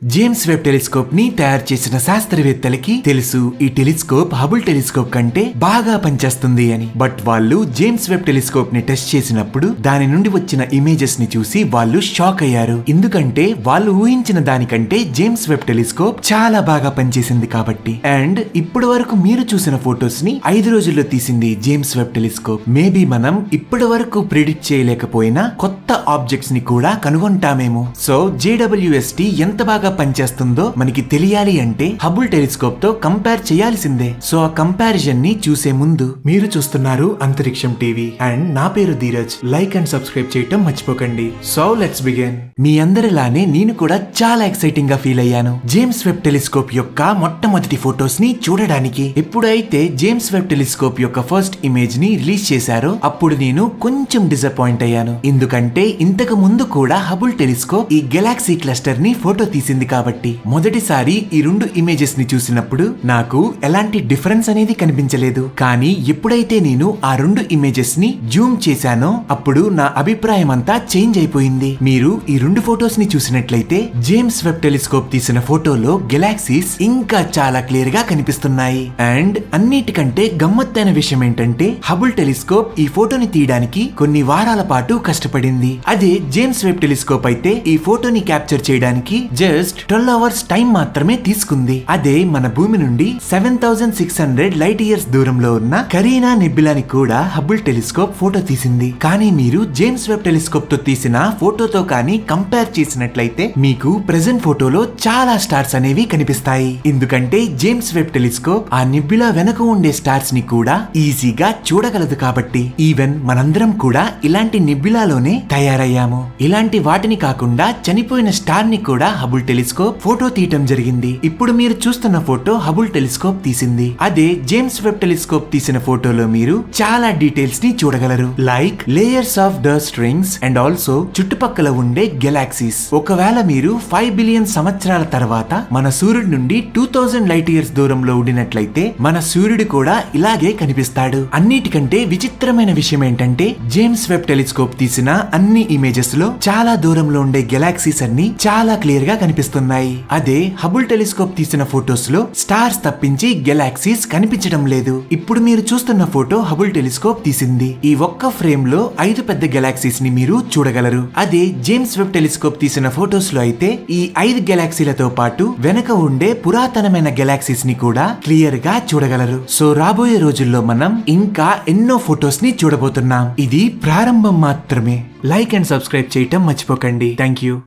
James Webb telescope ని తయారు చేసిన శాస్త్రవేత్తలకి తెలుసు ఈ టెలిస్కోప్ హబుల్ టెలిస్కోప్ కంటే బాగా పనిచేస్తుంది అని. బట్ వాళ్ళు జేమ్స్ వెబ్ టెలిస్కోప్ ని టెస్ట్ చేసినప్పుడు దాని నుండి వచ్చిన ఇమేజెస్ ని చూసి వాళ్ళు షాక్ అయ్యారు. ఎందుకంటే వాళ్ళు ఊహించిన దానికంటే జేమ్స్ వెబ్ టెలిస్కోప్ చాలా బాగా పనిచేసింది కాబట్టి. అండ్ ఇప్పటి వరకు మీరు చూసిన ఫొటోస్ ని 5 రోజుల్లో తీసింది జేమ్స్ వెబ్ టెలిస్కోప్. మేబీ మనం ఇప్పటి వరకు ప్రిడిక్ట్ చేయలేకపోయినా కొత్త ఆబ్జెక్ట్స్ ని కూడా కనుగొంటామేమో. సో JWST ఎంత బాగా పనిచేస్తుందో మనకి తెలియాలి అంటే హబుల్ టెలిస్కోప్ తో కంపేర్ చేయాల్సిందే. సో ఆ కంపారిజన్ ని చూసే ముందు మీరు చూస్తున్నారు అంతరిక్షం టీవీ అండ్ నా పేరు ధీరజ్. లైక్ అండ్ సబ్స్క్రైబ్ చేయటం మర్చిపోకండి. So let's begin. మీ అందరిలానే నేను కూడా చాలా ఎక్సైటింగ్ గా ఫీల్ అయ్యాను జేమ్స్ వెబ్ టెలిస్కోప్ యొక్క మొట్టమొదటి ఫొటోస్ ని చూడడానికి. ఎప్పుడైతే జేమ్స్ వెబ్ టెలిస్కోప్ యొక్క ఫస్ట్ ఇమేజ్ ని రిలీజ్ చేశారో అప్పుడు నేను కొంచెం డిసప్పాయింట్ అయ్యాను. ఎందుకంటే ఇంతకు ముందు కూడా హబుల్ టెలిస్కోప్ ఈ గెలాక్సీ క్లస్టర్ ని ఫోటో తీసింది కాబట్టి. మొదటిసారి ఈ 2 ఇమేజెస్ ని చూసినప్పుడు నాకు ఎలాంటి డిఫరెన్స్ అనేది కనిపించలేదు. కానీ ఎప్పుడైతే నేను ఆ 2 ఇమేజెస్ ని జూమ్ చేశానో అప్పుడు నా అభిప్రాయం అంతా చేంజ్ అయిపోయింది. మీరు ఈ 2 ఫొటోస్ ని చూసినట్లయితే జేమ్స్ వెబ్ టెలిస్కోప్ తీసిన ఫోటోలో గెలాక్సీస్ ఇంకా చాలా క్లియర్ గా కనిపిస్తున్నాయి. అండ్ అన్నిటికంటే గమ్మత్తైన విషయం ఏంటంటే హబుల్ టెలిస్కోప్ ఈ ఫోటోని తీయడానికి కొన్ని వారాల పాటు కష్టపడింది. అదే జేమ్స్ వెబ్ టెలిస్కోప్ అయితే ఈ ఫోటోని క్యాప్చర్ చేయడానికి జస్ట్ 12 అవర్స్ టైం మాత్రమే తీసుకుంది. అదే మన భూమి నుండి 7600 లైట్ ఇయర్స్ దూరంలో ఉన్న కరీనా నెబ్యులాని కూడా హబుల్ టెలిస్కోప్ ఫోటో తీసింది. కానీ మీరు జేమ్స్ వెబ్ టెలిస్కోప్ తో తీసిన ఫోటోతో కానీ కంపేర్ చేసినట్లయితే మీకు ప్రెజెంట్ ఫోటోలో చాలా స్టార్స్ అనేవి కనిపిస్తాయి. ఎందుకంటే జేమ్స్ వెబ్ టెలిస్కోప్ ఆ నెబ్యులా వెనక ఉండే స్టార్స్ ని కూడా ఈజీగా చూడగలదు కాబట్టి. ఈవెన్ మనందరం కూడా ఇలాంటి నెబ్యులాలోనే తయారయ్యాము. ఇలాంటి వాటిని కాకుండా చనిపోయిన స్టార్ ని కూడా హబుల్ టెలిస్కోప్ ఫోటో తీయటం జరిగింది. ఇప్పుడు మీరు చూస్తున్న ఫోటో హబుల్ టెలిస్కోప్ తీసింది. అదే జేమ్స్ వెబ్ టెలిస్కోప్ తీసిన ఫోటోలో మీరు చాలా డీటెయిల్స్ ని చూడగలరు. Like layers of dust rings and also చుట్టుపక్కల ఉండే గెలాక్సీస్. ఒకవేళ మీరు 5 బిలియన్ సంవత్సరాల తర్వాత మన సూర్యుడి నుండి 2000 లైట్ ఇయర్స్ దూరంలో ఉండినట్లయితే మన సూర్యుడు కూడా ఇలాగే కనిపిస్తాడు. అన్నిటికంటే విచిత్రమైన విషయం ఏంటంటే జేమ్స్ వెబ్ టెలిస్కోప్ తీసిన అన్ని ఇమేజెస్ లో చాలా దూరంలో ఉండే గెలాక్సీస్ అన్ని చాలా క్లియర్ గా కనిపిస్తున్నాయి. అదే హబుల్ టెలిస్కోప్ తీసిన ఫొటోస్ లో స్టార్స్ తప్పించి గెలాక్సీస్ కనిపించడం లేదు. ఇప్పుడు మీరు చూస్తున్న ఫోటో హబుల్ టెలిస్కోప్ తీసింది. ఈ ఒక్క ఫ్రేమ్ లో 5 పెద్ద గెలాక్సీస్ ని మీరు చూడగలరు. అదే జేమ్స్ వెబ్ టెలిస్కోప్ తీసిన ఫొటోస్ లో అయితే ఈ 5 గెలాక్సీలతో పాటు వెనక ఉండే పురాతనమైన గెలాక్సీస్ ని కూడా క్లియర్ గా చూడగలరు. సో రాబోయే రోజుల్లో మనం ఇంకా ఎన్నో ఫొటోస్ ని చూడబోతున్నాం. ఇది ప్రారంభం మాత్రమే. లైక్ అండ్ సబ్స్క్రైబ్ చేయటం మర్చిపోకండి. Thank you.